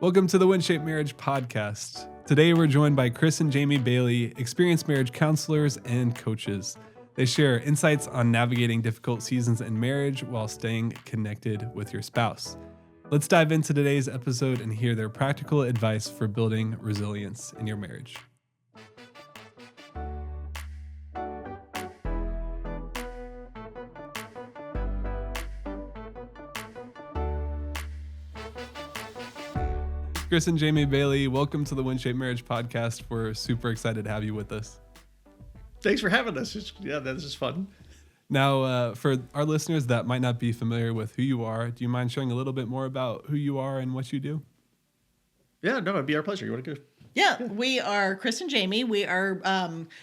Welcome to the WinShape Marriage Podcast. Today we're joined by Chris and Jamie Bailey, experienced marriage counselors and coaches. They share insights on navigating difficult seasons in marriage while staying connected with your spouse. Let's dive into today's episode and hear their practical advice for building resilience in your marriage. Chris and Jamie Bailey, welcome to the WinShape Marriage Podcast. We're super excited to have you with us. Thanks for having us. This is fun. Now, for our listeners that might not be familiar with who you are, do you mind sharing a little bit more about who you are and what you do? Yeah, no, it'd be our pleasure. You want to go? Yeah, we are Chris and Jamie. We are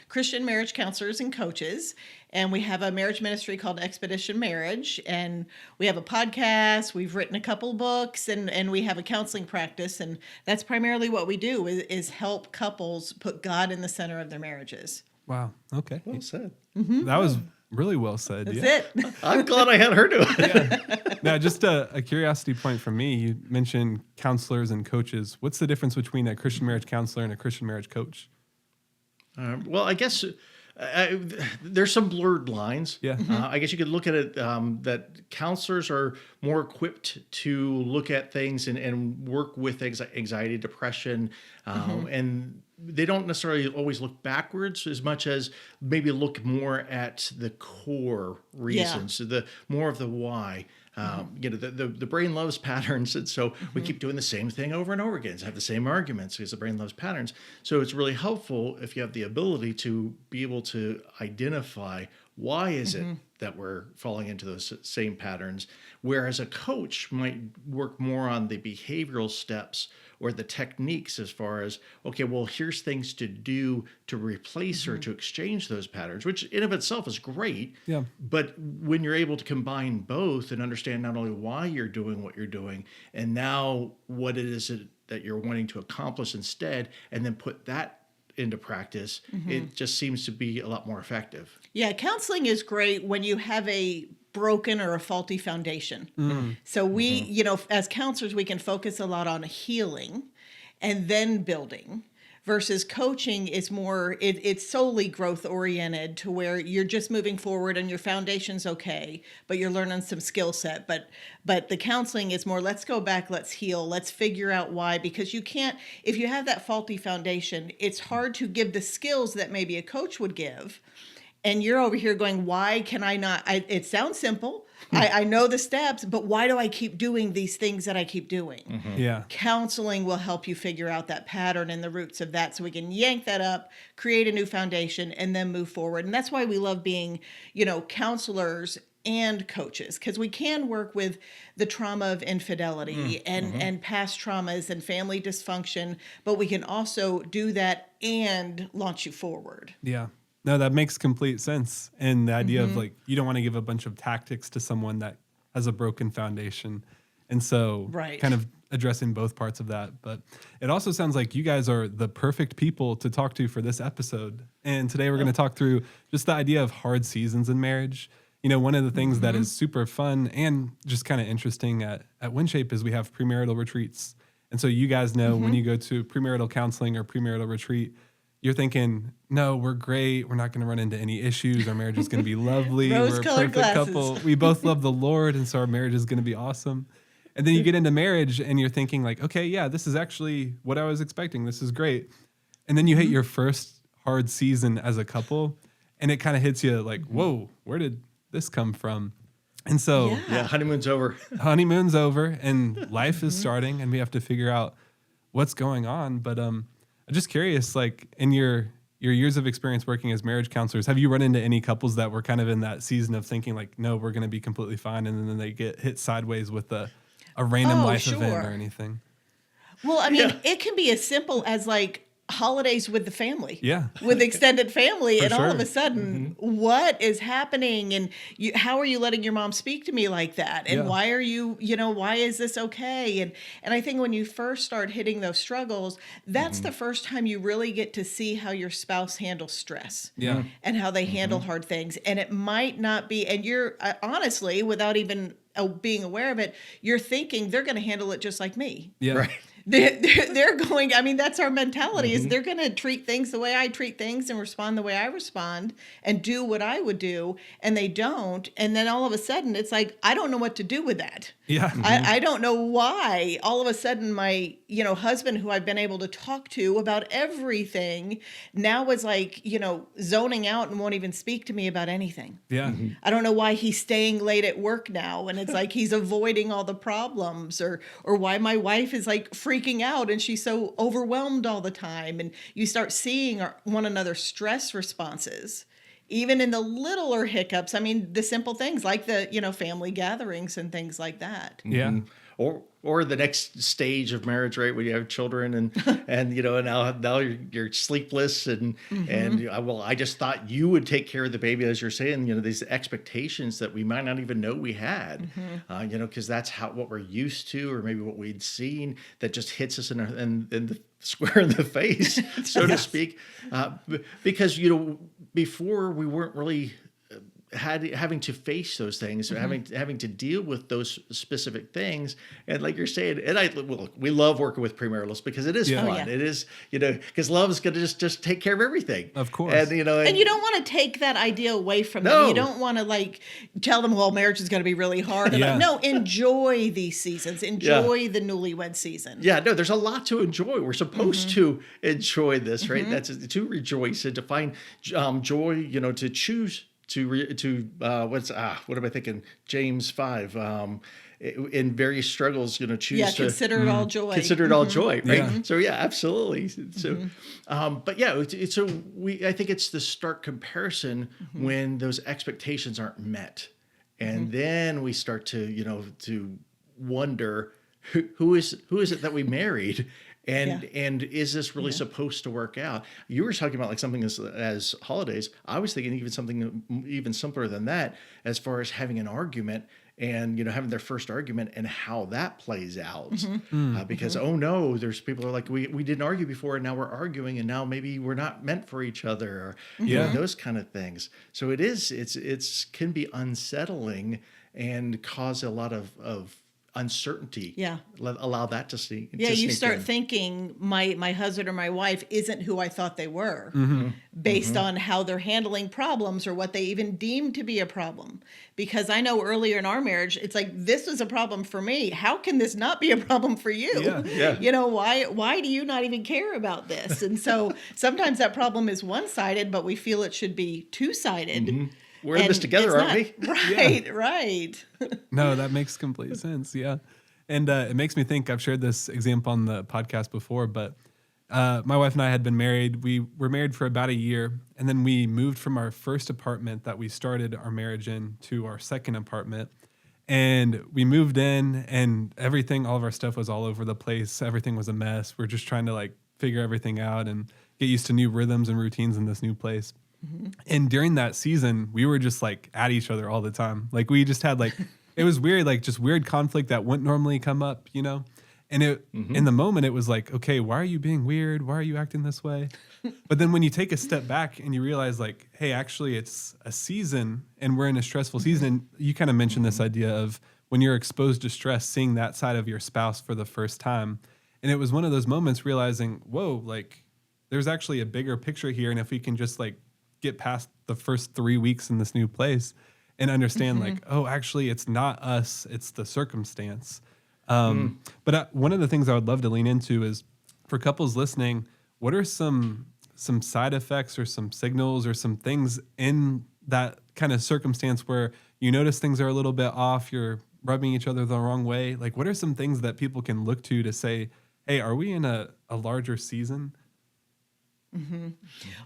Christian marriage counselors and coaches, and we have a marriage ministry called Expedition Marriage, and we have a podcast. We've written a couple books, and we have a counseling practice, and that's primarily what we do is help couples put God in the center of their marriages. Wow. Okay. Well said. Mm-hmm. That was really well said. That's yeah. it. I'm glad I had her do it. Yeah. Now, just a curiosity point from me. You mentioned counselors and coaches. What's the difference between a Christian marriage counselor and a Christian marriage coach? Well, I guess there's some blurred lines. Yeah. I guess you could look at it that counselors are more equipped to look at things and work with anxiety, depression, and they don't necessarily always look backwards as much as maybe look more at the core reasons, the more of the why. The brain loves patterns, and so we keep doing the same thing over and over again, have the same arguments because the brain loves patterns. So it's really helpful if you have the ability to be able to identify why is it that we're falling into those same patterns, whereas a coach might work more on the behavioral steps or the techniques as far as, okay, well, here's things to do to replace or to exchange those patterns, which in of itself is great. Yeah. But when you're able to combine both and understand not only why you're doing what you're doing, and now what it is that you're wanting to accomplish instead, and then put that into practice, it just seems to be a lot more effective. Yeah, counseling is great when you have a broken or a faulty foundation. So we, as counselors, we can focus a lot on healing and then building, versus coaching is more, it's solely growth oriented to where you're just moving forward and your foundation's okay, but you're learning some skill set. But the counseling is more, let's go back, let's heal, let's figure out why, because you can't, if you have that faulty foundation, it's hard to give the skills that maybe a coach would give. And you're over here going, why can I not? It sounds simple. I know the steps, but why do I keep doing these things that I keep doing? Yeah. Counseling will help you figure out that pattern and the roots of that so we can yank that up, create a new foundation, and then move forward. And that's why we love being, counselors and coaches, because we can work with the trauma of infidelity and past traumas and family dysfunction, but we can also do that and launch you forward. Yeah. No, that makes complete sense. And the idea of you don't want to give a bunch of tactics to someone that has a broken foundation. And so kind of addressing both parts of that. But it also sounds like you guys are the perfect people to talk to for this episode. And today we're going to talk through just the idea of hard seasons in marriage. One of the things that is super fun and just kind of interesting at WinShape is we have premarital retreats. And so you guys know when you go to premarital counseling or premarital retreat, you're thinking, no, we're great. We're not going to run into any issues. Our marriage is going to be lovely. We're a perfect couple. We both love the Lord, and so our marriage is going to be awesome. And then you get into marriage, and you're thinking like, okay, yeah, this is actually what I was expecting. This is great. And then you hit your first hard season as a couple, and it kind of hits you like, whoa, where did this come from? And so honeymoon's over. Honeymoon's over, and life is starting, and we have to figure out what's going on. But I'm just curious, like in your years of experience working as marriage counselors, have you run into any couples that were kind of in that season of thinking like, no, we're going to be completely fine, and then they get hit sideways with a random life event or anything? Well, I mean, it can be as simple as like holidays with the family, with extended family, and all of a sudden, what is happening? And how are you letting your mom speak to me like that? And why are you, why is this okay? And I think when you first start hitting those struggles, that's the first time you really get to see how your spouse handles stress, and how they handle hard things. And it might not be, and you're honestly, without even being aware of it, you're thinking they're going to handle it just like me. Yeah. Right. they're going, I mean, that's our mentality is they're going to treat things the way I treat things and respond the way I respond and do what I would do. And they don't. And then all of a sudden it's like, I don't know what to do with that. Yeah. I don't know why all of a sudden my, husband who I've been able to talk to about everything now is like, zoning out and won't even speak to me about anything. Yeah. I don't know why he's staying late at work now. And it's like, he's avoiding all the problems or why my wife is like freaking out and she's so overwhelmed all the time. And you start seeing one another's stress responses. Even in the littler hiccups, I mean, the simple things like the, family gatherings and things like that. Yeah. Or the next stage of marriage, right? When you have children and now you're sleepless and I just thought you would take care of the baby, as you're saying, these expectations that we might not even know we had, because that's what we're used to, or maybe what we'd seen that just hits us in the square in the face, so to speak, because before we weren't really having to face those things, or having to deal with those specific things. And like you're saying, and we love working with premaritals because it is fun. Oh, yeah. It is, because love is going to just take care of everything. Of course. And you don't want to take that idea away from them. You don't want to tell them, well, marriage is going to be really hard. Yeah. No, enjoy these seasons. Enjoy the newlywed season. Yeah, no, there's a lot to enjoy. We're supposed to enjoy this, right? That's to rejoice and to find joy, to choose what am I thinking? James 5, in various struggles, choose to consider it all joy. Consider it all joy, right? Yeah. So absolutely. So, but I think it's the stark comparison when those expectations aren't met, and then we start to to wonder who is it that we married. And is this really supposed to work out? You were talking about something as holidays. I was thinking even something even simpler than that, as far as having an argument and having their first argument and how that plays out. Because oh no, there's people who are like, we didn't argue before and now we're arguing and now maybe we're not meant for each other, or those kind of things. So it's can be unsettling and cause a lot of uncertainty. Yeah. Allow that to see. Yeah, you start thinking my husband or my wife isn't who I thought they were, based on how they're handling problems or what they even deem to be a problem. Because I know earlier in our marriage, it's like, this was a problem for me. How can this not be a problem for you? Yeah. Why do you not even care about this? And so sometimes that problem is one-sided, but we feel it should be two-sided. We're in this together, aren't we? Right. No, that makes complete sense. Yeah. And it makes me think, I've shared this example on the podcast before, but my wife and I had been married. We were married for about a year, and then we moved from our first apartment that we started our marriage in to our second apartment. And we moved in, and all of our stuff was all over the place. Everything was a mess. We're just trying to figure everything out and get used to new rhythms and routines in this new place. And during that season, we were just at each other all the time. We just had it was weird, just weird conflict that wouldn't normally come up, And in the moment, it was okay, why are you being weird? Why are you acting this way? But then when you take a step back and you realize hey, actually it's a season and we're in a stressful season. And you kind of mentioned this idea of when you're exposed to stress, seeing that side of your spouse for the first time. And it was one of those moments realizing, whoa, there's actually a bigger picture here. And if we can just get past the first 3 weeks in this new place and understand oh, actually it's not us, it's the circumstance. But one of the things I would love to lean into is for couples listening, what are some side effects or some signals or some things in that kind of circumstance where you notice things are a little bit off, you're rubbing each other the wrong way? What are some things that people can look to say, hey, are we in a larger season?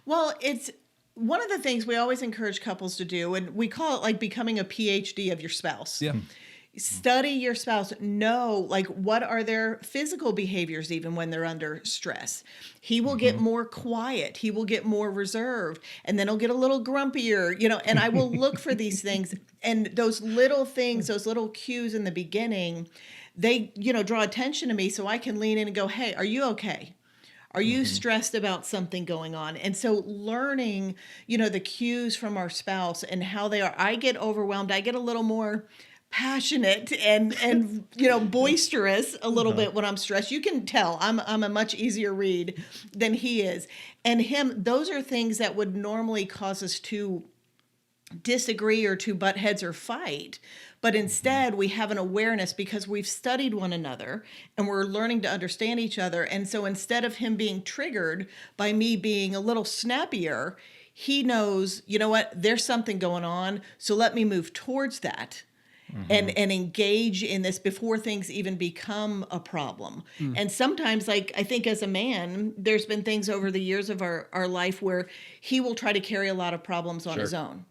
Well, it's one of the things we always encourage couples to do, and we call it becoming a PhD of your spouse. Yeah. Study your spouse. Know what are their physical behaviors even when they're under stress. He will get more quiet. He will get more reserved, and then he'll get a little grumpier, and I will look for these things. And those little things, those little cues in the beginning, they, draw attention to me so I can lean in and go, hey, are you okay? Are you stressed about something going on? And so learning, the cues from our spouse and how they are. I get overwhelmed. I get a little more passionate and boisterous a little bit when I'm stressed. You can tell I'm a much easier read than he is. And those are things that would normally cause us to disagree or to butt heads or fight. But instead, we have an awareness because we've studied one another and we're learning to understand each other. And so instead of him being triggered by me being a little snappier, he knows, you know what, there's something going on. So let me move towards that. And engage in this before things even become a problem. And sometimes, like, I think as a man, there's been things over the years of our life where he will try to carry a lot of problems on his own.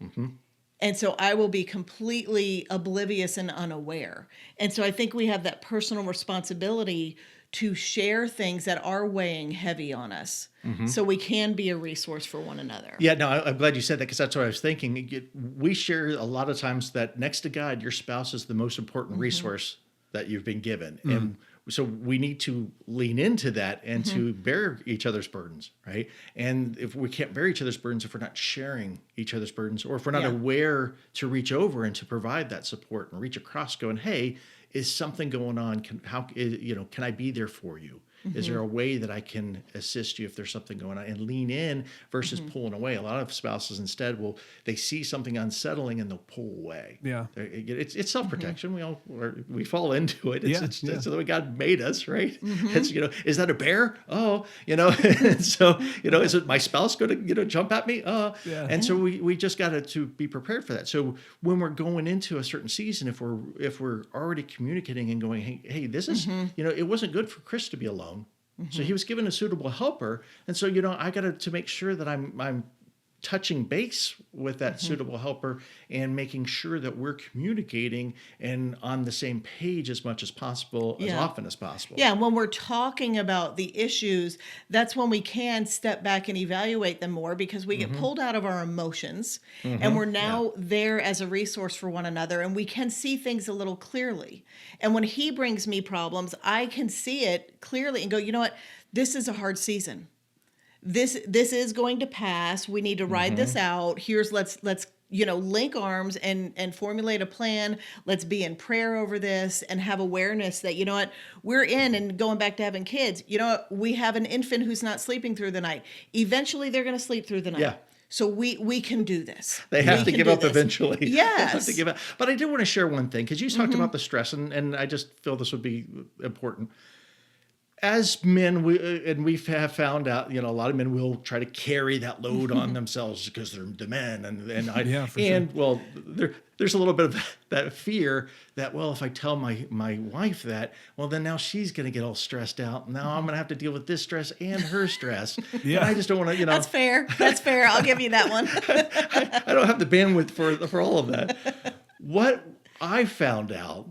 And so I will be completely oblivious and unaware. And so I think we have that personal responsibility to share things that are weighing heavy on us so we can be a resource for one another. Yeah, no, I'm glad you said that because that's what I was thinking. We share a lot of times that next to God, your spouse is the most important resource that you've been given. And so we need to lean into that and to bear each other's burdens, right? And if we can't bear each other's burdens, if we're not sharing each other's burdens, or if we're not aware to reach over and to provide that support and reach across going, hey, is something going on? Can I be there for you? Is there a way that I can assist you if there's something going on, and lean in versus pulling away? A lot of spouses instead they see something unsettling and they'll pull away. Yeah, it's self-protection. We fall into it. It's the way God made us, right? It's is that a bear? Oh, so is it my spouse going to jump at me? And so we just got to be prepared for that. So when we're going into a certain season, if we're already communicating and going, hey, this is it wasn't good for Chris to be alone. So he was given a suitable helper. And so, I got to make sure that I'm touching base with that suitable helper and making sure that we're communicating and on the same page as much as possible, as often as possible. Yeah. And when we're talking about the issues, that's when we can step back and evaluate them more because we get pulled out of our emotions and we're now there as a resource for one another and we can see things a little clearly. And when he brings me problems, I can see it clearly and go, you know what, this is a hard season. This is going to pass. We need to ride this out. Here's let's link arms and formulate a plan. Let's be in prayer over this and have awareness that, we're in and going back to having kids. We have an infant who's not sleeping through the night. Eventually they're going to sleep through the night. Yeah. So we can do this. They have to give up eventually. Yes. They have to give up. But I did want to share one thing because you talked about the stress and I just feel this would be important. As men, we have found out, a lot of men will try to carry that load on themselves because they're the men, there's a little bit of that fear that, well, if I tell my wife that, well, then now she's going to get all stressed out. Now I'm going to have to deal with this stress and her stress. And I just don't want to, That's fair. I'll give you that one. I don't have the bandwidth for all of that. What I found out,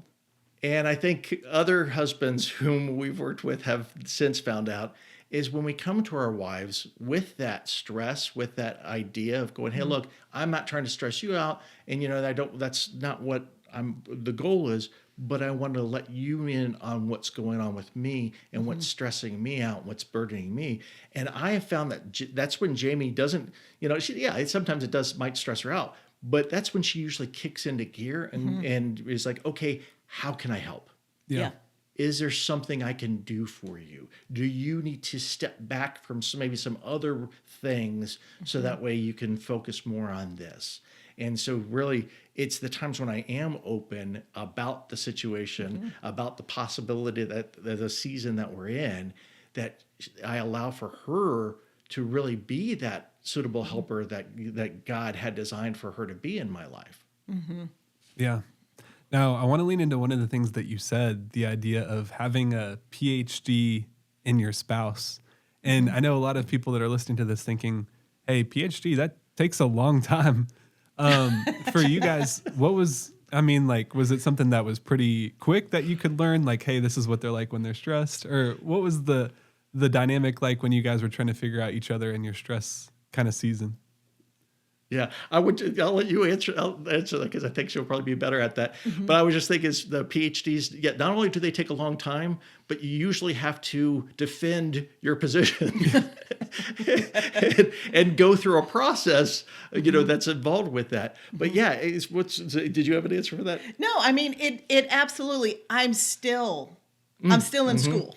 and I think other husbands whom we've worked with have since found out, is when we come to our wives with that stress, with that idea of going, hey, look, I'm not trying to stress you out. And, that's not what the goal is, but I want to let you in on what's going on with me and what's stressing me out, what's burdening me. And I have found that that's when Jamie doesn't, sometimes it might stress her out, but that's when she usually kicks into gear and is like, okay, how can I help? Yeah. Is there something I can do for you? Do you need to step back from maybe some other things so that way you can focus more on this? And so really, it's the times when I am open about the situation, about the possibility that the season that we're in, that I allow for her to really be that suitable helper that God had designed for her to be in my life. Yeah. Now, I want to lean into one of the things that you said, the idea of having a PhD in your spouse. And I know a lot of people that are listening to this thinking, hey, PhD, that takes a long time. For you guys, was it something that was pretty quick that you could learn? Like, hey, this is what they're like when they're stressed? Or what was the dynamic like when you guys were trying to figure out each other in your stress kind of season? Yeah, I'll let you answer that because I think she'll probably be better at that. But I was just thinking is the PhDs, not only do they take a long time, but you usually have to defend your position. and go through a process, that's involved with that. But yeah, did you have an answer for that? No, I mean, it absolutely, I'm still in school,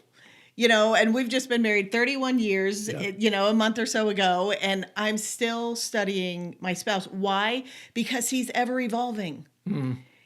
and we've just been married 31 years, a month or so ago, and I'm still studying my spouse. Why? Because he's ever evolving.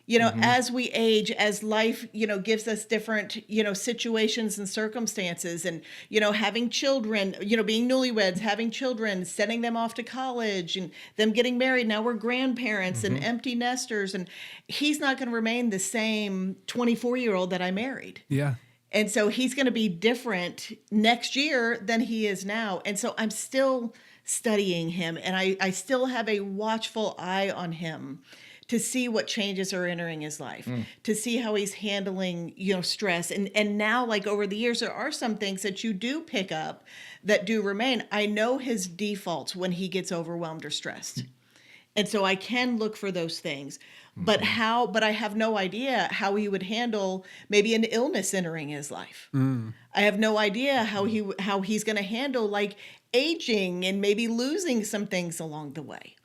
As we age, as life, gives us different, situations and circumstances, and, having children, being newlyweds, having children, sending them off to college and them getting married. Now we're grandparents and empty nesters, and he's not going to remain the same 24-year-old that I married. Yeah. And so he's going to be different next year than he is now. And so I'm still studying him, and I still have a watchful eye on him to see what changes are entering his life, to see how he's handling, stress. And now, like over the years, there are some things that you do pick up that do remain. I know his defaults when he gets overwhelmed or stressed. And so I can look for those things. But I have no idea how he would handle maybe an illness entering his life. I have no idea how he's going to handle like aging and maybe losing some things along the way.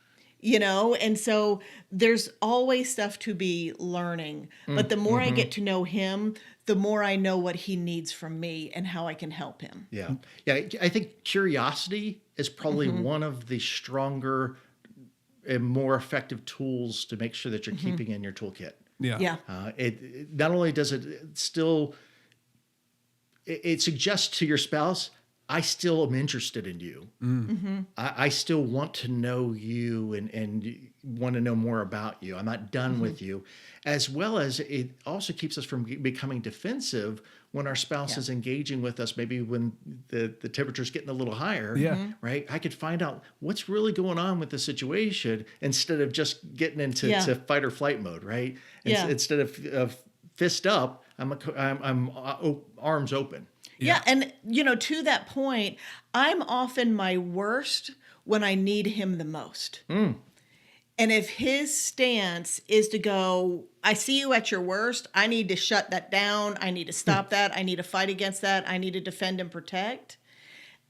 And so there's always stuff to be learning. But the more I get to know him, the more I know what he needs from me and how I can help him. Yeah. Yeah. I think curiosity is probably one of the stronger and more effective tools to make sure that you're keeping in your toolkit. Yeah. Yeah. It not only does it still, it suggests to your spouse, I still am interested in you. I still want to know you and want to know more about you. I'm not done with you. As well as it also keeps us from becoming defensive when our spouse is engaging with us, maybe when the temperature's getting a little higher, right? I could find out what's really going on with the situation instead of just getting into fight or flight mode, right? Instead of fist up, I'm arms open. Yeah. And, to that point, I'm often my worst when I need him the most. And if his stance is to go, I see you at your worst, I need to shut that down, I need to stop that, I need to fight against that, I need to defend and protect,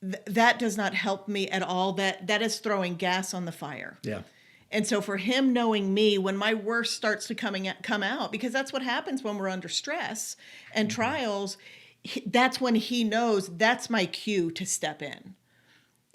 that does not help me at all. That is throwing gas on the fire. Yeah. And so for him knowing me when my worst starts to come out, because that's what happens when we're under stress and trials, that's when he knows that's my cue to step in.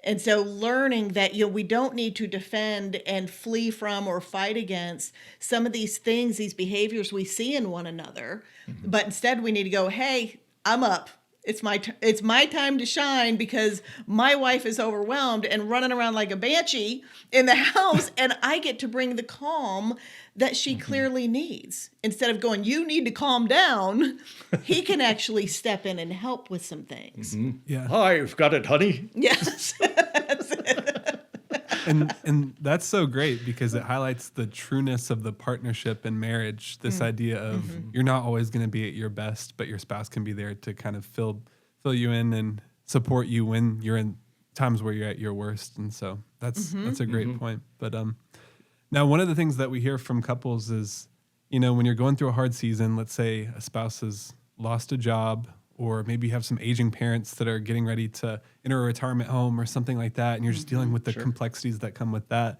And so learning that, we don't need to defend and flee from or fight against some of these things, these behaviors we see in one another, but instead we need to go, hey, I'm up. It's my time to shine because my wife is overwhelmed and running around like a banshee in the house, and I get to bring the calm that she clearly needs. Instead of going, you need to calm down, he can actually step in and help with some things. Yeah. I've got it, honey. Yes. And that's so great because it highlights the trueness of the partnership and marriage. This idea of you're not always going to be at your best, but your spouse can be there to kind of fill you in and support you when you're in times where you're at your worst. And so that's a great point. But now one of the things that we hear from couples is, when you're going through a hard season, let's say a spouse has lost a job, or maybe you have some aging parents that are getting ready to enter a retirement home or something like that, and you're just dealing with the complexities that come with that.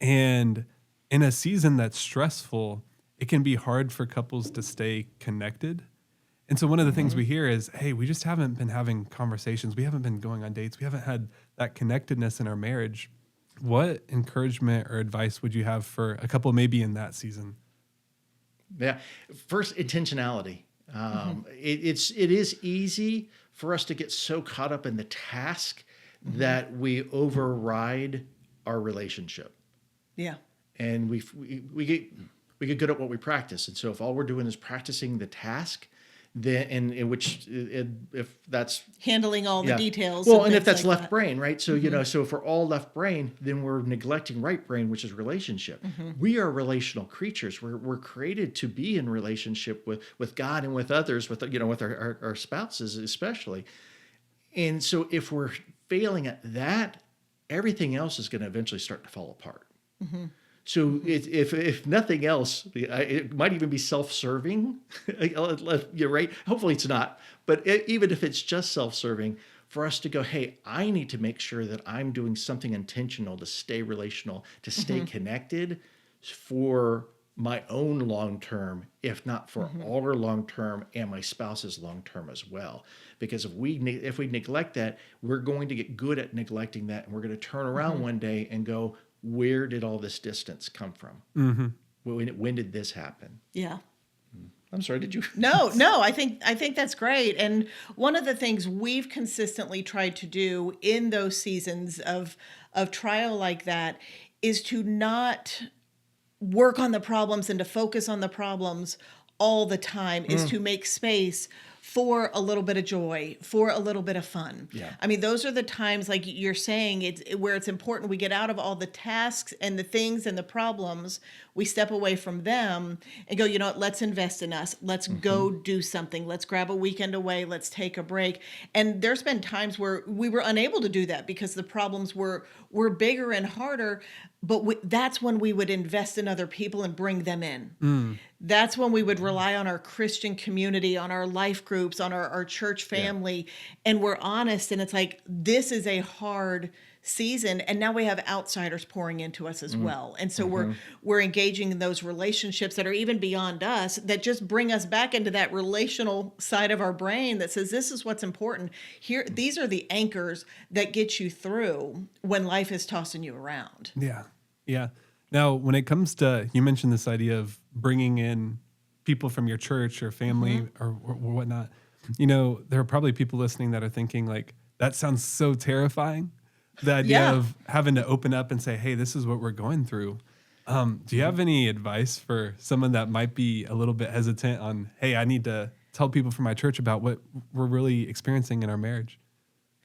And in a season that's stressful, it can be hard for couples to stay connected. And so one of the things we hear is, hey, we just haven't been having conversations. We haven't been going on dates. We haven't had that connectedness in our marriage. What encouragement or advice would you have for a couple maybe in that season? Yeah. First, intentionality. It is easy for us to get so caught up in the task that we override our relationship. Yeah. And we get good at what we practice. And so if all we're doing is practicing the task, then if that's handling all the details. Well, and if that's left brain, right? So, so if we're all left brain, then we're neglecting right brain, which is relationship. We are relational creatures. We're created to be in relationship with God and with others, with our spouses especially. And so if we're failing at that, everything else is going to eventually start to fall apart. So if nothing else, it might even be self-serving, right? Hopefully it's not. But even if it's just self-serving, for us to go, hey, I need to make sure that I'm doing something intentional to stay relational, to stay connected for my own long term, if not for our long term and my spouse's long term as well. Because if we neglect that, we're going to get good at neglecting that, and we're going to turn around one day and go, where did all this distance come from? When did this happen? Yeah. I'm sorry, did you? No, I think that's great. And one of the things we've consistently tried to do in those seasons of trial like that is to not work on the problems and to focus on the problems all the time, is to make space for a little bit of joy, for a little bit of fun. Yeah. I mean, those are the times, like you're saying, where it's important we get out of all the tasks and the things and the problems. We step away from them and go, you know what, let's invest in us. Let's go do something. Let's grab a weekend away. Let's take a break. And there's been times where we were unable to do that because the problems were bigger and harder. But that's when we would invest in other people and bring them in. That's when we would rely on our Christian community, on our life groups, on our church family. And we're honest. And it's like, this is a hard season, and now we have outsiders pouring into us as well. And so we're engaging in those relationships that are even beyond us, that just bring us back into that relational side of our brain that says, this is what's important here. These are the anchors that get you through when life is tossing you around. Yeah. Now, when it comes to, you mentioned this idea of bringing in people from your church or family or whatnot, you know, there are probably people listening that are thinking like, that sounds so terrifying. The idea of having to open up and say, hey, this is what we're going through. Do you have any advice for someone that might be a little bit hesitant on, hey, I need to tell people from my church about what we're really experiencing in our marriage?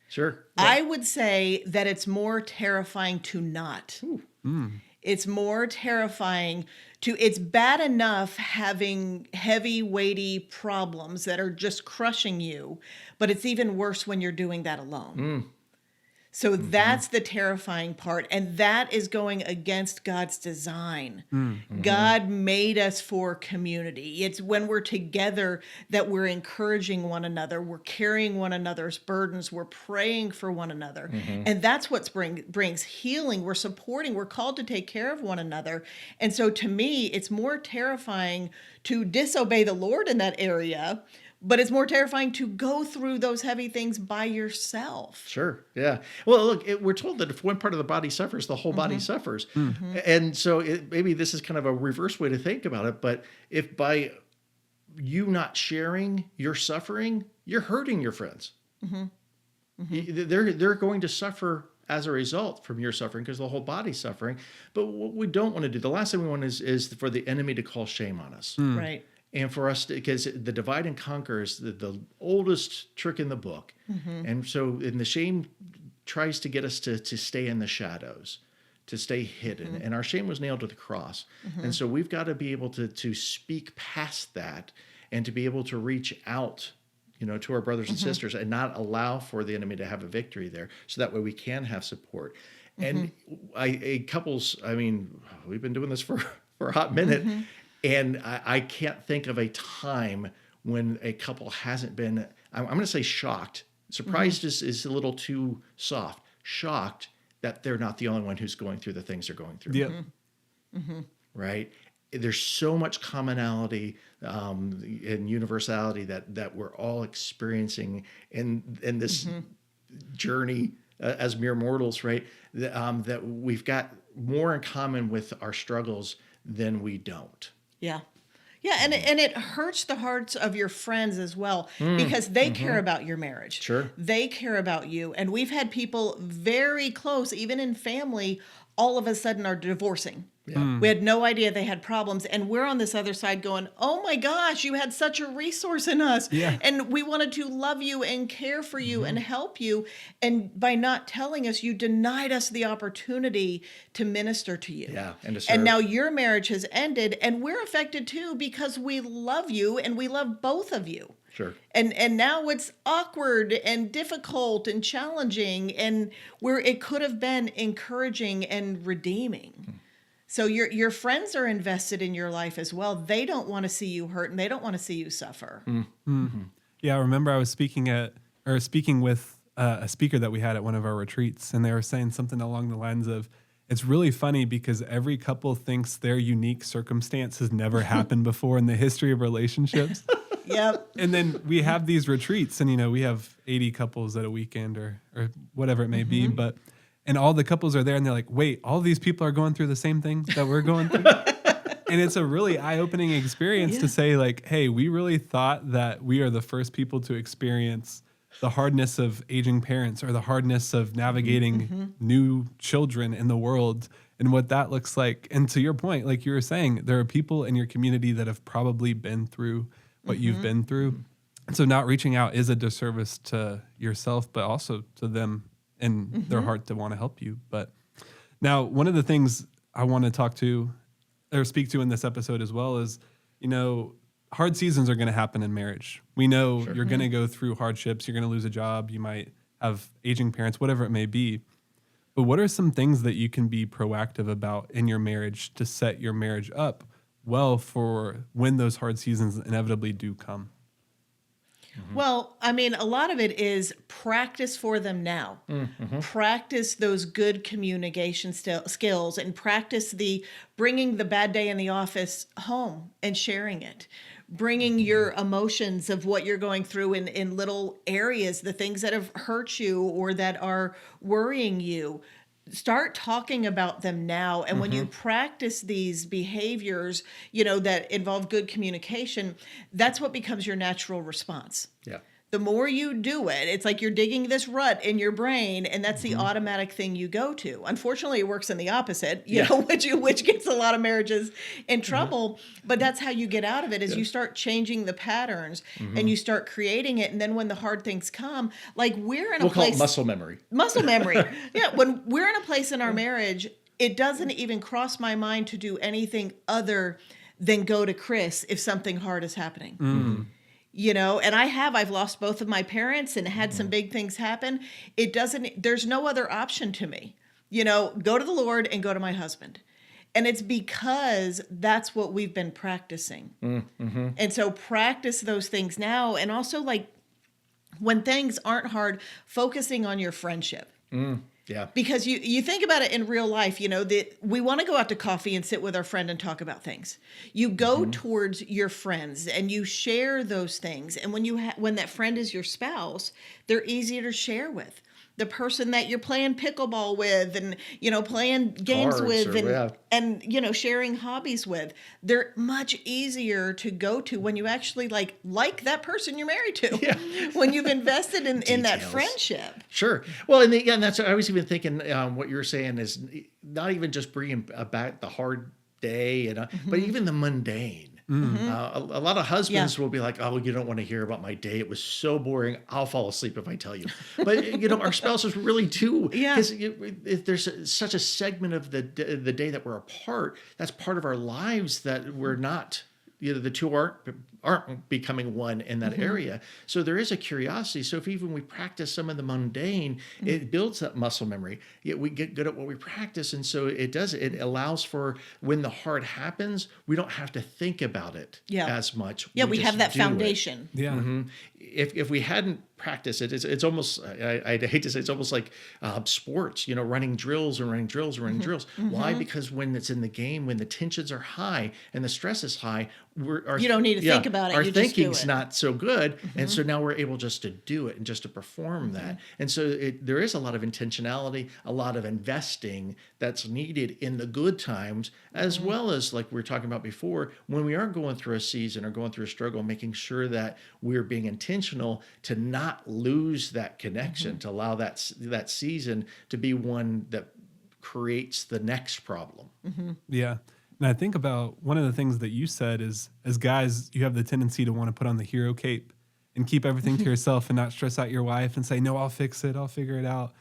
Sure. I would say that it's more terrifying to not. It's more terrifying it's bad enough having heavy, weighty problems that are just crushing you, but it's even worse when you're doing that alone. So that's the terrifying part. And that is going against God's design. God made us for community. It's when we're together that we're encouraging one another. We're carrying one another's burdens. We're praying for one another. And that's what brings healing. We're supporting. We're called to take care of one another. And so to me, it's more terrifying to disobey the Lord in that area, but it's more terrifying to go through those heavy things by yourself. Sure. Yeah. Well, look, we're told that if one part of the body suffers, the whole body suffers. And so maybe this is kind of a reverse way to think about it. But if by you not sharing your suffering, you're hurting your friends. They're going to suffer as a result from your suffering because the whole body's suffering. But what we don't want to do, the last thing we want is for the enemy to call shame on us. Right. And for us, because the divide and conquer is the oldest trick in the book. And the shame tries to get us to stay in the shadows, to stay hidden. And our shame was nailed to the cross. And so we've got to be able to speak past that and to be able to reach out, to our brothers and sisters and not allow for the enemy to have a victory there. So that way we can have support. And couples, we've been doing this for a hot minute. And I can't think of a time when a couple hasn't been, I'm going to say shocked. Surprised is a little too soft. Shocked that they're not the only one who's going through the things they're going through. Right? There's so much commonality and universality that we're all experiencing in this journey as mere mortals, right? That we've got more in common with our struggles than we don't. Yeah. Yeah, and it hurts the hearts of your friends as well because they care about your marriage. Sure. They care about you. And we've had people very close, even in family, all of a sudden are divorcing. Yeah. We had no idea they had problems. And we're on this other side going, oh my gosh, you had such a resource in us. Yeah. And we wanted to love you and care for you and help you. And by not telling us, you denied us the opportunity to minister to you. Yeah. And to serve. And now your marriage has ended and we're affected too because we love you and we love both of you. Sure. And now it's awkward and difficult and challenging and where it could have been encouraging and redeeming. So your friends are invested in your life as well. They don't want to see you hurt and they don't want to see you suffer. Yeah, I remember I was speaking with a speaker that we had at one of our retreats, and they were saying something along the lines of, it's really funny because every couple thinks their unique circumstance has never happened before in the history of relationships. Yep. And then we have these retreats, and we have 80 couples at a weekend or whatever it may be, and all the couples are there, and they're like, wait, all these people are going through the same thing that we're going through? And it's a really eye-opening experience to say, like, hey, we really thought that we are the first people to experience the hardness of aging parents or the hardness of navigating new children in the world and what that looks like. And to your point, like you were saying, there are people in your community that have probably been through what you've been through. And so not reaching out is a disservice to yourself, but also to them and their heart to want to help you. But now, one of the things I want to talk to or speak to in this episode as well is, hard seasons are going to happen in marriage. We know you're going to go through hardships. You're going to lose a job. You might have aging parents, whatever it may be. But what are some things that you can be proactive about in your marriage to set your marriage up well for when those hard seasons inevitably do come? Well, I mean, a lot of it is practice for them now. Practice those good communication skills and practice the bringing the bad day in the office home and sharing it. Bringing your emotions of what you're going through in little areas, the things that have hurt you or that are worrying you. Start talking about them now. And when you practice these behaviors, that involve good communication, that's what becomes your natural response. Yeah. The more you do it, it's like you're digging this rut in your brain, and that's the automatic thing you go to. Unfortunately, it works in the opposite, which gets a lot of marriages in trouble. But that's how you get out of it, is you start changing the patterns and you start creating it. And then when the hard things come, like we'll call it muscle memory. Muscle memory. Yeah. When we're in a place in our marriage, it doesn't even cross my mind to do anything other than go to Chris if something hard is happening. And I've lost both of my parents and had some big things happen. There's no other option to me, go to the Lord and go to my husband. And it's because that's what we've been practicing. And so practice those things now. And also, like, when things aren't hard, focusing on your friendship. Yeah. Because you think about it in real life, that we want to go out to coffee and sit with our friend and talk about things. You go towards your friends and you share those things. And when that friend is your spouse, they're easier to share with. The person that you're playing pickleball with and, playing games Cards with and sharing hobbies with, they're much easier to go to when you actually like that person you're married to, when you've invested in that friendship. Sure. Well, and that's, I was even thinking what you're saying is not even just bringing back the hard day, but even the mundane. A lot of husbands will be like, oh, you don't want to hear about my day. It was so boring. I'll fall asleep if I tell you. But, our spouses really do. Because if there's such a segment of the day that we're apart, that's part of our lives that we're not, the two aren't becoming one in that area. So there is a curiosity. So if even we practice some of the mundane, it builds that muscle memory. We get good at what we practice. And so it allows for when the hard happens, we don't have to think about it as much. Yeah, we have that foundation. Yeah. If we hadn't practiced it, it's almost, I hate to say, it's almost like sports, running drills. Why? Because when it's in the game, when the tensions are high and the stress is high, you don't need to think about it. Our you just do thinking's it. not so good. And so now we're able just to do it and just to perform that. And so there is a lot of intentionality, a lot of investing that's needed in the good times, as well as, like we were talking about before, when we are going through a season or going through a struggle, making sure that we're being intentional to not lose that connection, to allow that season to be one that creates the next problem. Yeah. And I think about one of the things that you said is, as guys, you have the tendency to want to put on the hero cape and keep everything to yourself and not stress out your wife and say, no, I'll fix it. I'll figure it out.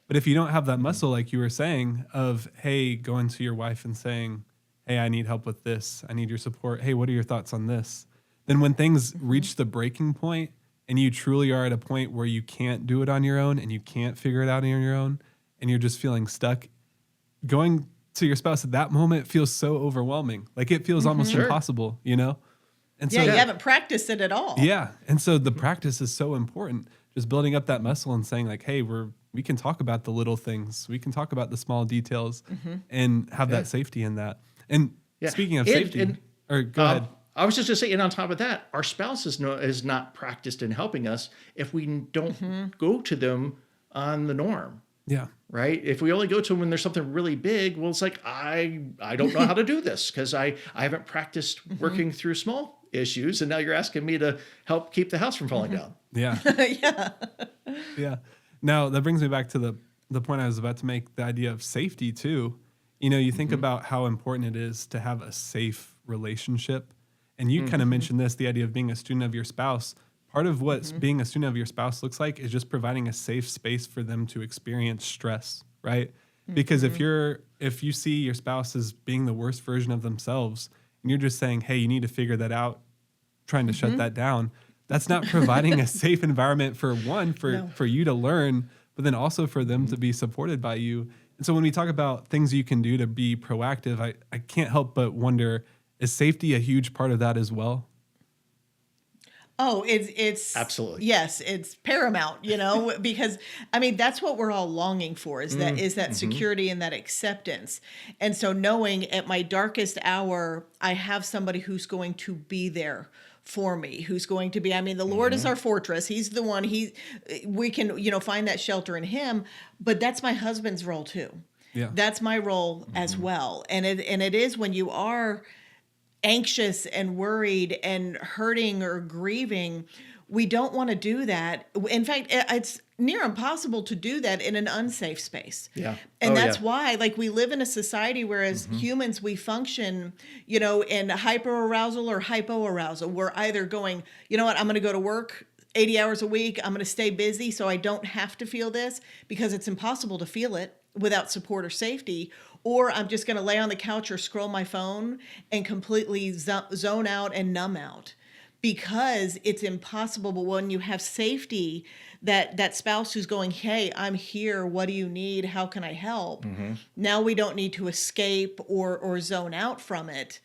But if you don't have that muscle, like you were saying, of, hey, going to your wife and saying, hey, I need help with this. I need your support. Hey, what are your thoughts on this? Then when things reach the breaking point and you truly are at a point where you can't do it on your own and you can't figure it out on your own and you're just feeling stuck, going to your spouse at that moment feels so overwhelming. Like it feels almost impossible, And so you haven't practiced it at all. Yeah. And so the practice is so important. just building up that muscle and saying like, hey, we can talk about the little things. We can talk about the small details and have that safety in that. And speaking of safety, or go ahead. I was just going to say, and on top of that, our spouse is not practiced in helping us if we don't go to them on the norm. Yeah. Right. If we only go to them when there's something really big, well, it's like, I don't know how to do this because I haven't practiced working through small issues. And now you're asking me to help keep the house from falling down. Yeah. Yeah. Now that brings me back to the point I was about to make, the idea of safety too. You think about how important it is to have a safe relationship. And you kind of mentioned this, the idea of being a student of your spouse. Part of what being a student of your spouse looks like is just providing a safe space for them to experience stress, right? Because if you see your spouse as being the worst version of themselves, and you're just saying, hey, you need to figure that out, trying to shut that down, that's not providing a safe environment for you to learn, but then also for them to be supported by you. And so when we talk about things you can do to be proactive, I can't help but wonder, is safety a huge part of that as well? Oh, it's absolutely. Yes, it's paramount, because that's what we're all longing for is that security and that acceptance. And so knowing at my darkest hour, I have somebody who's going to be there for me, who's going to be, the Lord is our fortress. He's the one, we can, find that shelter in him, but that's my husband's role too. Yeah. That's my role as well. And it is when you are anxious and worried and hurting or grieving, we don't want to do that. In fact, it's near impossible to do that in an unsafe space. Yeah. And that's why, we live in a society where as humans, we function, in hyperarousal or hypoarousal. We're either going, I'm going to go to work 80 hours a week. I'm going to stay busy so I don't have to feel this, because it's impossible to feel it without support or safety. Or I'm just going to lay on the couch or scroll my phone and completely zone out and numb out, because it's impossible. But when you have safety, that spouse who's going, hey, I'm here. What do you need? How can I help? Now we don't need to escape or zone out from it,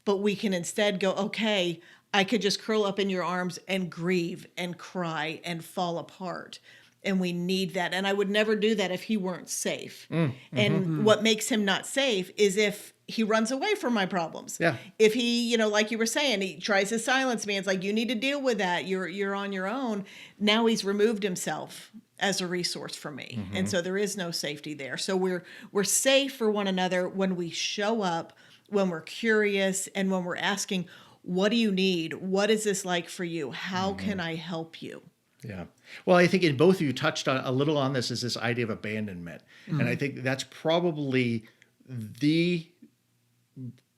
but we can instead go, okay, I could just curl up in your arms and grieve and cry and fall apart. And we need that. And I would never do that if he weren't safe. And what makes him not safe is if he runs away from my problems. Yeah. If he, like you were saying, he tries to silence me. It's like, you need to deal with that. You're on your own. Now he's removed himself as a resource for me. And so there is no safety there. So we're safe for one another when we show up, when we're curious, and when we're asking, what do you need? What is this like for you? How can I help you? Yeah. Well, I think in both of you touched on a little on this, is this idea of abandonment. And I think that's probably the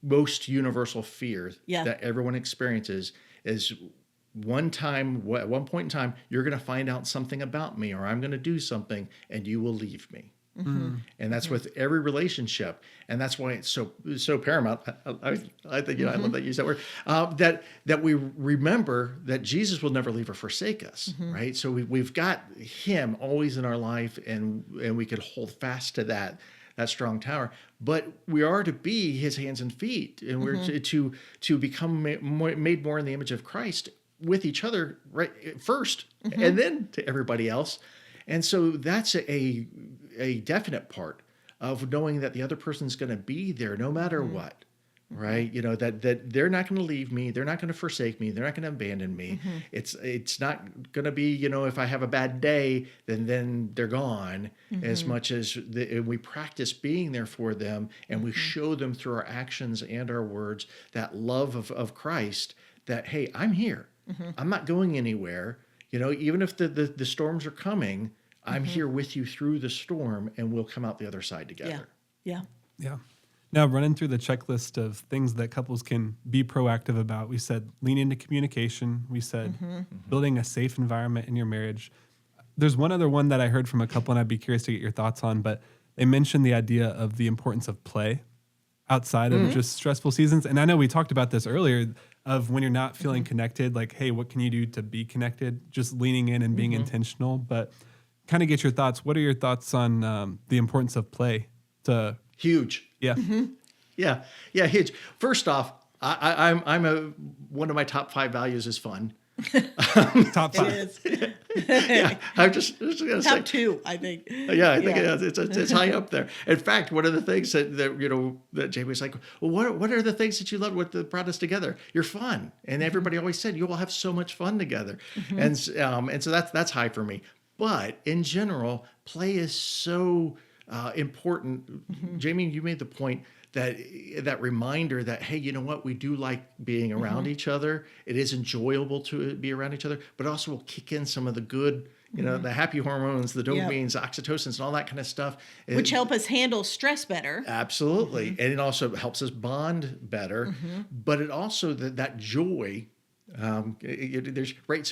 most universal fear that everyone experiences is at one point in time, you're going to find out something about me, or I'm going to do something and you will leave me. And that's with every relationship. And that's why it's so paramount. I think, I love that you use that word, that we remember that Jesus will never leave or forsake us. Right. So we've got him always in our life, and we can hold fast to that strong tower, but we are to be his hands and feet, and we're to become made more in the image of Christ with each other, right? First, and then to everybody else. And so that's a definite part of knowing that the other person's going to be there no matter what, right? That they're not going to leave me. They're not going to forsake me. They're not going to abandon me. It's not going to be, if I have a bad day, then they're gone, as much as we practice being there for them, and we show them through our actions and our words that love of Christ, that, hey, I'm here. I'm not going anywhere. Even if the storms are coming, I'm here with you through the storm, and we'll come out the other side together. Yeah. Now, running through the checklist of things that couples can be proactive about, we said lean into communication. We said building a safe environment in your marriage. There's one other one that I heard from a couple, and I'd be curious to get your thoughts on, but they mentioned the idea of the importance of play outside of just stressful seasons. And I know we talked about this earlier, of when you're not feeling connected, like, hey, what can you do to be connected? Just leaning in and being intentional. But kind of get your thoughts. What are your thoughts on the importance of play? Huge. Yeah. Yeah, huge. First off, I'm one of my top 5 values is fun. Top 5. It is. Yeah, I'm just going to say. Top 2, I think. Yeah, I think it's high up there. In fact, one of the things that Jamie was like, well, what are the things that you love? What brought us together? You're fun, and everybody always said you will have so much fun together, and so that's high for me. But in general, play is so important. Jamie, you made the point that reminder that, hey, you know what? We do like being around each other. It is enjoyable to be around each other, but also will kick in some of the good, the happy hormones, the dopamines, oxytocins, and all that kind of stuff. Which help us handle stress better. Absolutely. And it also helps us bond better. But it also, that joy, so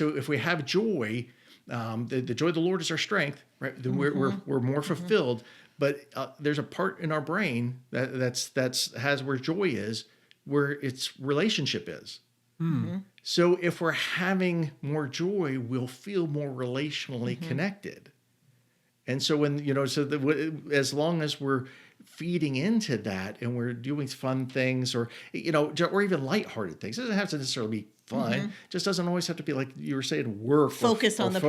if we have joy, the joy of the Lord is our strength, right? Then we're more fulfilled. But there's a part in our brain that's has where joy is, where its relationship is. So if we're having more joy, we'll feel more relationally connected. And so as long as we're feeding into that and we're doing fun things or even lighthearted things, it doesn't have to necessarily be fun. Just doesn't always have to be like you were saying, work focusing on the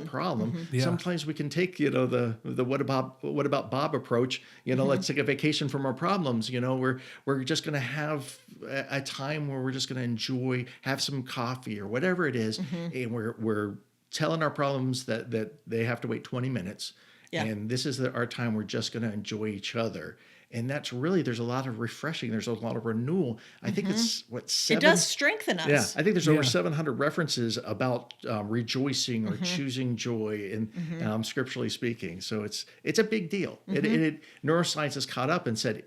problem. Sometimes we can take the what about Bob approach. Let's take a vacation from our problems. We're just going to have a time where we're just going to enjoy, have some coffee or whatever it is, and we're telling our problems that they have to wait 20 minutes. And this is our time. We're just going to enjoy each other. And that's really, there's a lot of refreshing. There's a lot of renewal. I think it's it does strengthen us. Yeah, I think there's over 700 references about rejoicing or choosing joy, and scripturally speaking. So it's a big deal. Neuroscience has caught up and said,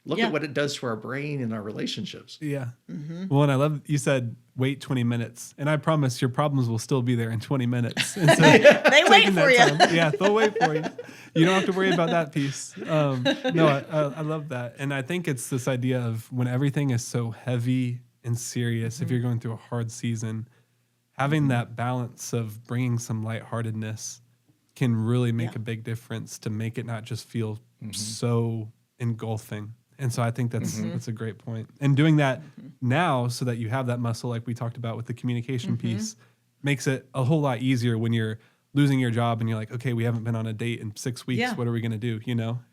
look at what it does to our brain and our relationships. Yeah. Well, and I love you said wait 20 minutes, and I promise your problems will still be there in 20 minutes. And so they wait for you. Yeah, they'll wait for you. You don't have to worry about that piece. I love that. And I think it's this idea of when everything is so heavy and serious, if you're going through a hard season, having that balance of bringing some lightheartedness can really make a big difference to make it not just feel so engulfing. And so I think that's a great point. And doing that now so that you have that muscle, like we talked about with the communication piece, makes it a whole lot easier when you're losing your job and you're like, okay, we haven't been on a date in 6 weeks. Yeah. What are we going to do?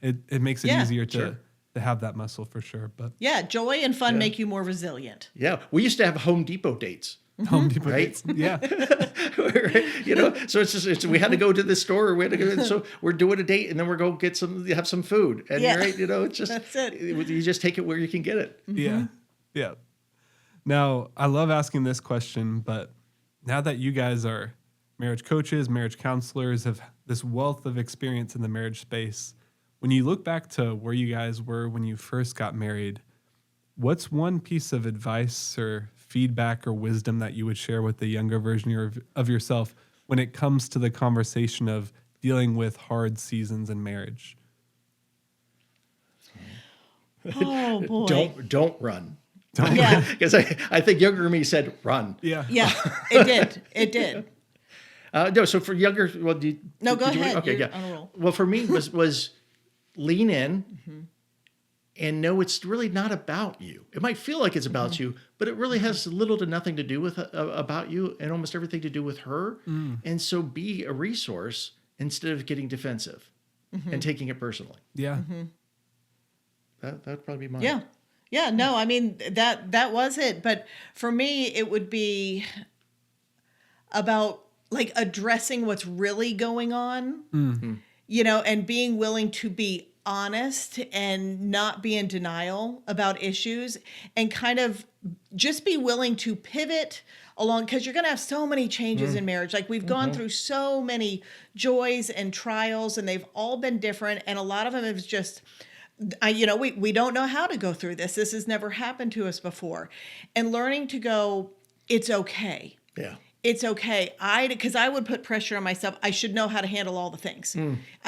It makes it easier to have that muscle for sure. But joy and fun make you more resilient. Yeah. We used to have Home Depot dates. Home Depot dates. Yeah. So we had to go to the store. We had to go. So we're doing a date, and then we're going to have some food. And it's just that's it. You just take it where you can get it. Yeah. Now I love asking this question, but now that you guys are marriage coaches, marriage counselors, have this wealth of experience in the marriage space, when you look back to where you guys were when you first got married, what's one piece of advice or feedback or wisdom that you would share with the younger version of yourself when it comes to the conversation of dealing with hard seasons in marriage? Oh boy! Don't run. Because I think younger me said run. Yeah. It did. No, so for younger, go ahead. Okay, yeah. Well, for me was lean in. And no, it's really not about you. It might feel like it's about you, but it really has little to nothing to do with about you, and almost everything to do with her. And so be a resource instead of getting defensive and taking it personally. Yeah. That'd probably be mine. Yeah. No, I mean, that was it. But for me, it would be about like addressing what's really going on, and being willing to be honest and not be in denial about issues, and kind of just be willing to pivot along, because you're going to have so many changes in marriage. Like we've gone through so many joys and trials, and they've all been different. And a lot of them is just, we don't know how to go through this. This has never happened to us before. And learning to go, it's okay. Yeah. It's okay. Because I would put pressure on myself. I should know how to handle all the things.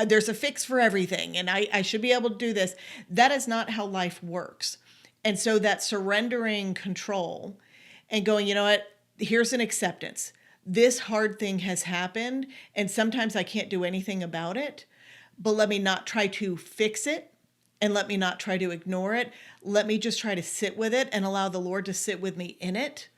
There's a fix for everything, and I should be able to do this. That is not how life works. And so that surrendering control and going, you know what, here's an acceptance. This hard thing has happened, and sometimes I can't do anything about it, but let me not try to fix it, and let me not try to ignore it. Let me just try to sit with it and allow the Lord to sit with me in it.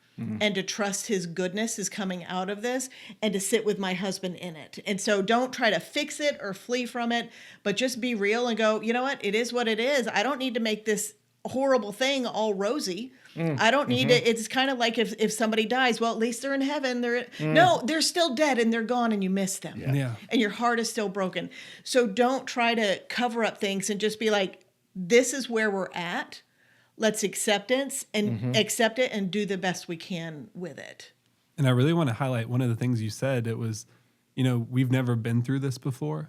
and to trust his goodness is coming out of this and to sit with my husband in it. And so don't try to fix it or flee from it, but just be real and go, you know what? It is what it is. I don't need to make this horrible thing all rosy. I don't need to. It's kind of like if somebody dies, well, at least they're in heaven. No, they're still dead and they're gone and you miss them. Yeah. And your heart is still broken. So don't try to cover up things and just be like, this is where we're at. Let's accept it and do the best we can with it. And I really want to highlight one of the things you said. It was, we've never been through this before.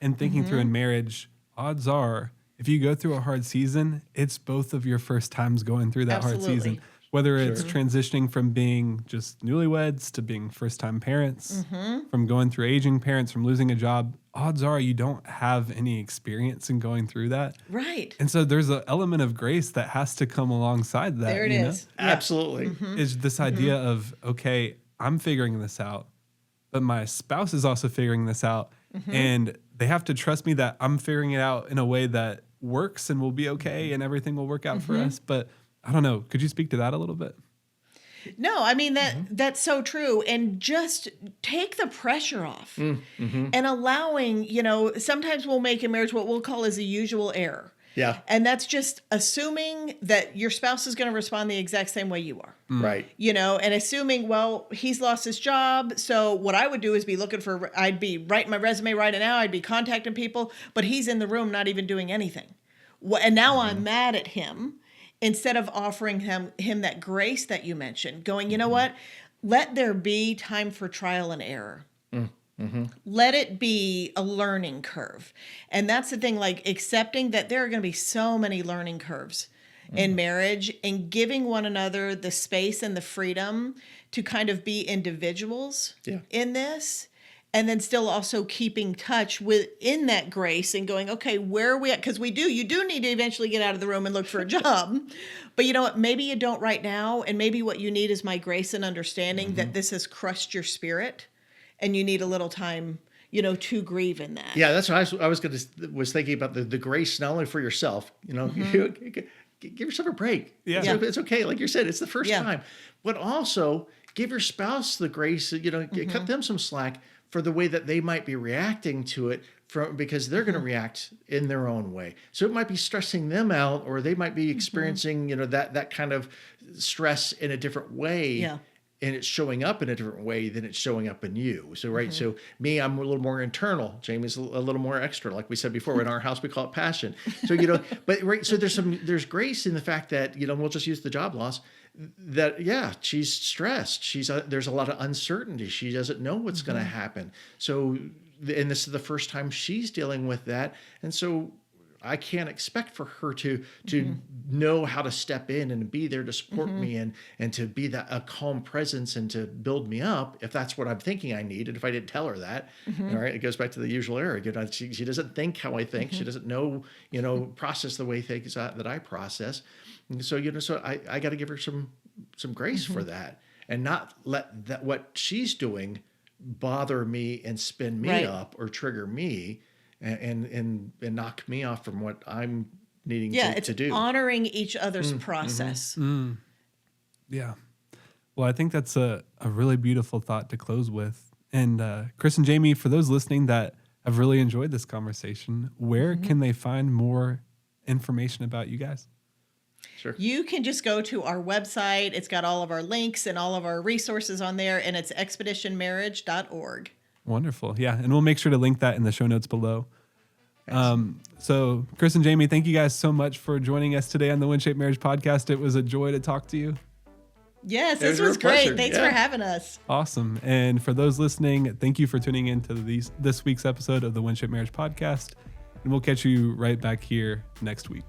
And thinking through in marriage, odds are, if you go through a hard season, it's both of your first times going through that hard season. Whether it's transitioning from being just newlyweds to being first-time parents, from going through aging parents, from losing a job, odds are you don't have any experience in going through that. Right. And so there's an element of grace that has to come alongside that. There it is. Yeah. Absolutely. Is this idea of, okay, I'm figuring this out, but my spouse is also figuring this out. And they have to trust me that I'm figuring it out in a way that works and will be okay and everything will work out for us. But I don't know. Could you speak to that a little bit? No, I mean, that's so true. And just take the pressure off and allowing, sometimes we'll make in marriage what we'll call as a usual error. Yeah. And that's just assuming that your spouse is going to respond the exact same way you are. Right. And assuming, well, he's lost his job. So what I would do is I'd be writing my resume right now. I'd be contacting people, but he's in the room not even doing anything. And now I'm mad at him instead of offering him that grace that you mentioned, going, you know what? Let there be time for trial and error. Let it be a learning curve. And that's the thing, like accepting that there are going to be so many learning curves in marriage and giving one another the space and the freedom to kind of be individuals in this. And then still also keeping touch within that grace and going, okay, where are we at? Because you do need to eventually get out of the room and look for a job. But you know what? Maybe you don't right now. And maybe what you need is my grace and understanding that this has crushed your spirit. And you need a little time, to grieve in that. Yeah, that's what I was thinking about the grace not only for yourself, give yourself a break. Yeah. It's okay. Like you said, it's the first time. But also give your spouse the grace, cut them some slack for the way that they might be reacting to it because they're going to react in their own way. So it might be stressing them out or they might be experiencing, that kind of stress in a different way. Yeah. And it's showing up in a different way than it's showing up in you. So, right. So me, I'm a little more internal. Jamie's a little more external. Like we said before, in our house, we call it passion. So, but right. So there's grace in the fact that, we'll just use the job loss that, she's stressed. There's a lot of uncertainty. She doesn't know what's going to happen. So, and this is the first time she's dealing with that. And so I can't expect for her to know how to step in and be there to support me and to be a calm presence and to build me up if that's what I'm thinking I need. And if I didn't tell her that, all right, it goes back to the usual error. She doesn't think how I think. She doesn't know, process the way things that I process. And so, so I got to give her some grace for that and not let that what she's doing bother me and spin me up or trigger me. And knock me off from what I'm needing to do. Yeah, it's honoring each other's process. Yeah. Well, I think that's a really beautiful thought to close with. And Chris and Jamie, for those listening that have really enjoyed this conversation, where can they find more information about you guys? Sure. You can just go to our website. It's got all of our links and all of our resources on there, and it's expeditionmarriage.org. Wonderful. Yeah. And we'll make sure to link that in the show notes below. So Chris and Jamie, thank you guys so much for joining us today on the WinShape Marriage Podcast. It was a joy to talk to you. Yes, this was great. Pleasure. Thanks for having us. Awesome. And for those listening, thank you for tuning in to this week's episode of the WinShape Marriage Podcast. And we'll catch you right back here next week.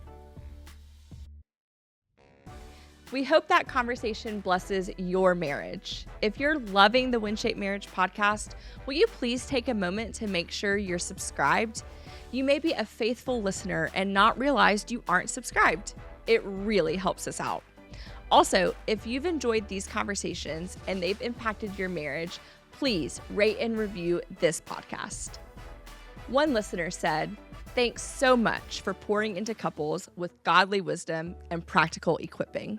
We hope that conversation blesses your marriage. If you're loving the WinShape Marriage Podcast, will you please take a moment to make sure you're subscribed? You may be a faithful listener and not realized you aren't subscribed. It really helps us out. Also, if you've enjoyed these conversations and they've impacted your marriage, please rate and review this podcast. One listener said, "Thanks so much for pouring into couples with godly wisdom and practical equipping."